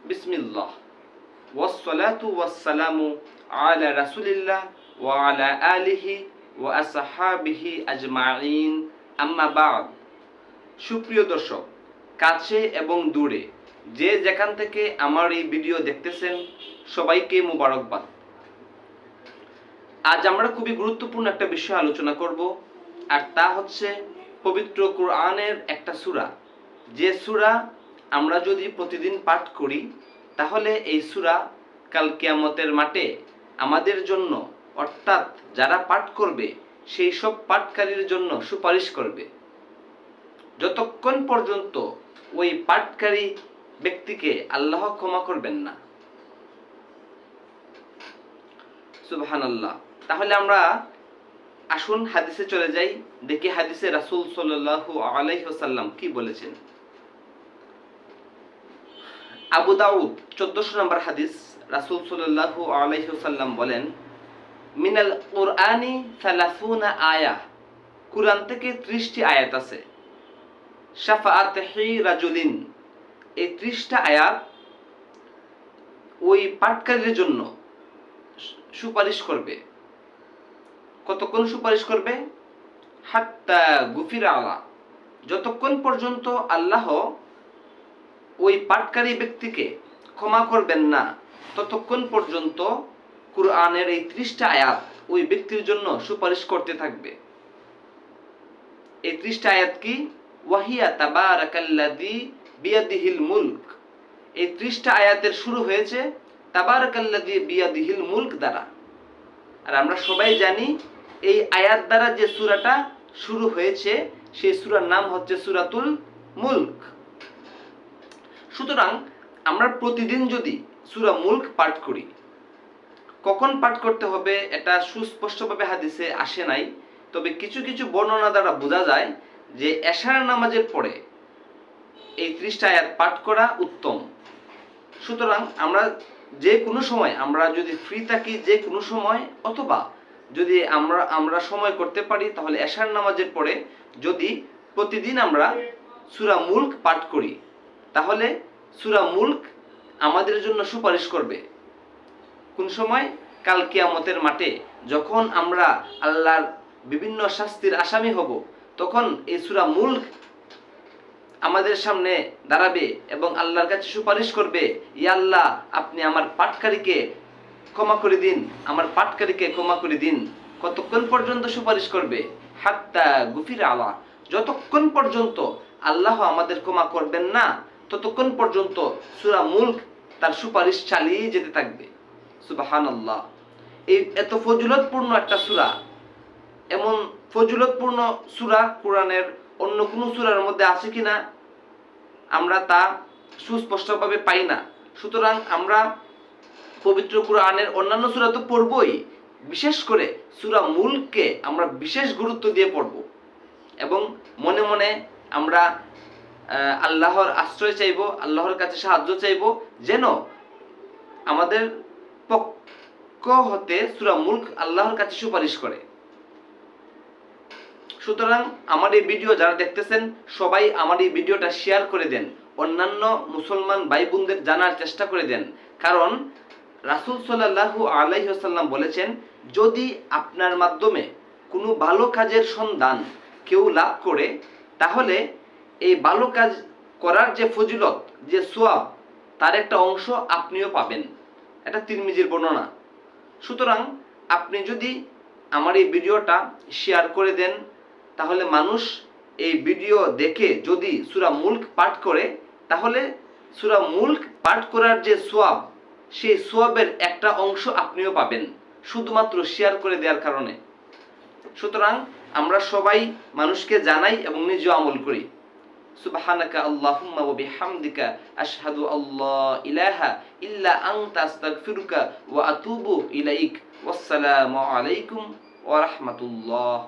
বিসমিল্লাহ ওয়াসসালাতু ওয়াসসালামু আলা রাসূলিল্লাহ ওয়া আলা আলিহি ওয়া আসহাবিহি আজমাইন, আম্মা বা'দ। সুপ্রিয় দর্শক, কাছে এবং দূরে যে যেখান থেকে আমার এই ভিডিও দেখতেছেন, সবাইকে মুবারকবাদ। আজ আমরা খুবই গুরুত্বপূর্ণ একটা বিষয় আলোচনা করব, আর তা হচ্ছে পবিত্র কোরআনের একটা সূরা। যে সূরা আমরা যদি প্রতিদিন পাঠ করি, তাহলে এই সূরা কাল কিয়ামতের মাঠে আমাদের জন্য, অর্থাৎ যারা পাঠ করবে সেই সব পাঠকারীর জন্য সুপারিশ করবে, যতক্ষণ পর্যন্ত ওই পাঠকারী ব্যক্তিকে আল্লাহ ক্ষমা করবেন না। সুবহানাল্লাহ। তাহলে আমরা আসুন হাদিসে চলে যাই, দেখি হাদিসে রাসূল সাল্লাল্লাহু আলাইহি ওয়াসাল্লাম কি বলেছেন। আবু দাউদ 1400 নম্বর হাদিস, রাসূল সাল্লাল্লাহু আলাইহি ওয়াসাল্লাম বলেন, মিনাল কুরআনি 30 আয়াহ, কুরআন থেকে 30টি আয়াত আছে। শাফাআতি রাজুলিন, এই 30টা আয়াত ওই পাঠকারীর জন্য সুপারিশ করবে। কতক্ষণ সুপারিশ করবে? হাত্তা গুফিরা আলা, যতক্ষণ পর্যন্ত আল্লাহ ওই পাঠকারী ব্যক্তিকে ক্ষমা করবেন না, ততক্ষণ পর্যন্ত কুরআনের এই 30টা আয়াত ওই ব্যক্তির জন্য সুপারিশ করতে থাকবে। এই 30টা আয়াত কি? ওয়াহিয়া তাবারাকাল্লাযী বিয়াদিহিল মুলক। এই 30টা আয়াতের শুরু হয়েছে তাবারাকাল্লাযী বিয়াদিহিল মুলক দ্বারা। আর আমরা সবাই জানি এই আয়াত দ্বারা যে সূরাটা শুরু হয়েছে সেই সূরার নাম হচ্ছে সূরাতুল মুলক। সুতরাং আমরা প্রতিদিন যদি সূরা মুলক পাঠ করি, কখন পাঠ করতে হবে এটা সুস্পষ্টভাবে হাদিসে আসে নাই, তবে কিছু কিছু বর্ণনা দ্বারা বোঝা যায় যে এশার নামাজের পরে এই 30টা আয়াত পাঠ করা উত্তম। সুতরাং আমরা যে কোনো সময়, আমরা যদি ফ্রি থাকি যে কোনো সময়, অথবা যদি আমরা সময় করতে পারি, তাহলে এশার নামাজের পরে যদি প্রতিদিন আমরা সূরা মুলক পাঠ করি, তাহলে সূরা মুলক আমাদের জন্য সুপারিশ করবে। কোন সময়? কাল কিয়ামতের মাঠে যখন আমরা আল্লাহর বিভিন্ন শাস্তির আসামি হব, তখন এই সূরা মুলক আমাদের সামনে দাঁড়াবে এবং আল্লাহর কাছে সুপারিশ করবে, ইয়া আল্লাহ, আপনি আমার পাঠকারীকে ক্ষমা করে দিন, আমার পাঠকারীকে ক্ষমা করে দিন। কতক্ষণ পর্যন্ত সুপারিশ করবে? হাত্তা গুফিরা আলা, যতক্ষণ পর্যন্ত আল্লাহ আমাদের ক্ষমা করবেন না, ততক্ষণ পর্যন্ত সূরা মুলক তার সুপারিশ চালিয়ে যেতে থাকবে। সুবহানাল্লাহ। এই এত ফজিলতপূর্ণ একটা সূরা, এমন ফজিলতপূর্ণ সূরা কোরআনের অন্য কোনো সূরার মধ্যে আছে কিনা আমরা তা সুস্পষ্টভাবে পাই না। সুতরাং আমরা পবিত্র কোরআনের অন্যান্য সূরা তো পড়বই, বিশেষ করে সূরা মুলককে আমরা বিশেষ গুরুত্ব দিয়ে পড়ব এবং মনে মনে আমরা আল্লাহর আশ্রয় চাইব, আল্লাহর কাছে সাহায্য চাইব, যেন আমাদের পক্ষ হতে সূরা মুলক আল্লাহর কাছে সুপারিশ করে। সুতরাং আমার এই ভিডিও যারা দেখতেছেন, সবাই আমার এই ভিডিওটা শেয়ার করে দেন, অন্যান্য মুসলমান ভাই বোনদের জানার চেষ্টা করে দেন। কারণ রাসূল সাল্লাল্লাহু আলাইহি ওয়াসাল্লাম বলেছেন, যদি আপনার মাধ্যমে কোনো ভালো কাজের সন্ধান কেউ লাভ করে, তাহলে এই ভালো কাজ করার যে ফজিলত, যে সওয়াব, তার একটা অংশ আপনিও পাবেন। এটা তিরমিজির বর্ণনা। সুতরাং আপনি যদি আমার এই ভিডিওটা শেয়ার করে দেন, তাহলে মানুষ এই ভিডিও দেখে যদি সূরা মুলক পাঠ করে, তাহলে সূরা মুলক পাঠ করার যে সওয়াব, সেই সওয়াবের একটা অংশ আপনিও পাবেন, শুধুমাত্র শেয়ার করে দেওয়ার কারণে। সুতরাং আমরা সবাই মানুষকে জানাই এবং নিজেও আমল করি। সুবহানাকা আল্লাহুম্মা ওয়া বিহামদিকা আশহাদু আল্লা ইলাহা ইল্লা আনতা আস্তাগফিরুকা ওয়া আতুবু ইলাইক। ওয়াসসালামু আলাইকুম ওয়া রাহমাতুল্লাহ।